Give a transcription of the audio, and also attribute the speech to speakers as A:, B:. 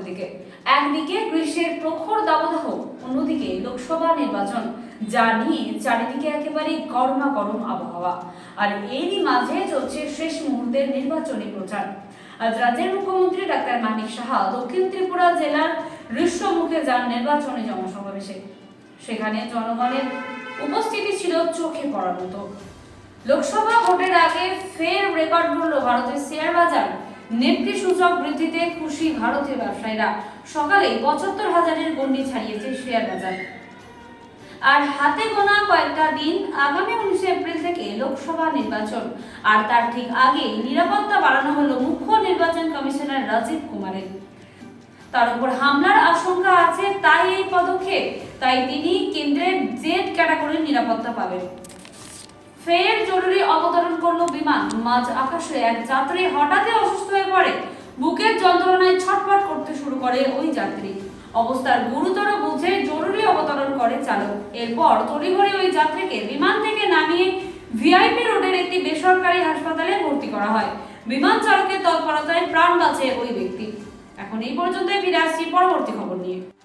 A: দিকে। একদিকে গ্রীষ্মের প্রখর দাবদাহ, অন্যদিকে লোকসভা নির্বাচন, যা নিয়ে চারিদিকে একেবারে গরমা গরম আবহাওয়া। আর এরই মাঝে চলছে শেষ মুহূর্তের নির্বাচনী প্রচার। আজ রাজ্যের মুখ্যমন্ত্রী ডাক্তার মানিক সাহা দক্ষিণ ত্রিপুরা জেলার ঋষ্যমুখে যান নির্বাচনী জনসমাবেশে। সেখানে জনগণের উপস্থিতি ছিল চোখে পড়ার মতো। লোকসভা ভোটের আগে ফের রেকর্ড গড়ল ভারতের শেয়ার বাজার। নিফটি সূচক বৃদ্ধিতে খুশি ভারতীয় ব্যবসায়ীরা। সকালে ৭৫,০০০-এর গণ্ডি ছাড়িয়েছে শেয়ার বাজার। আর হাতে গোনা কয়েকটা দিন, আগামী 19 এপ্রিল থেকে লোকসভা নির্বাচন। আর তার ঠিক আগেই নিরাপত্তা বাড়ানো হলো মুখ্য নির্বাচন কমিশনার রাজীব কুমারের। তার উপর হামলার আশঙ্কা আছে, তাই এই পদক্ষেপ। তাই তিনি কেন্দ্রের জেড ক্যাটাগরির নিরাপত্তা পাবেন। ফের জরুরি অবতরণ করলো বিমান। মাঝ আকাশে এক যাত্রী হঠাৎই অসুস্থ হয়ে পড়ে। বুকের যন্ত্রণায় ছটফট করতে শুরু করে ওই যাত্রী। অবস্থার গুরুতর বুঝে জরুরি অবতরণ করে চালক। এরপর তড়িঘড়ি ওই যাত্রীকে বিমান থেকে নামিয়ে ভিআইপি রোডের একটি বেসরকারি হাসপাতালে ভর্তি করা হয়। বিমান চালকের তৎপরতায় প্রাণ বাঁচে ওই ব্যক্তি। এখন এই পর্যন্তই, ফিরে আসছি পরবর্তী খবর নিয়ে।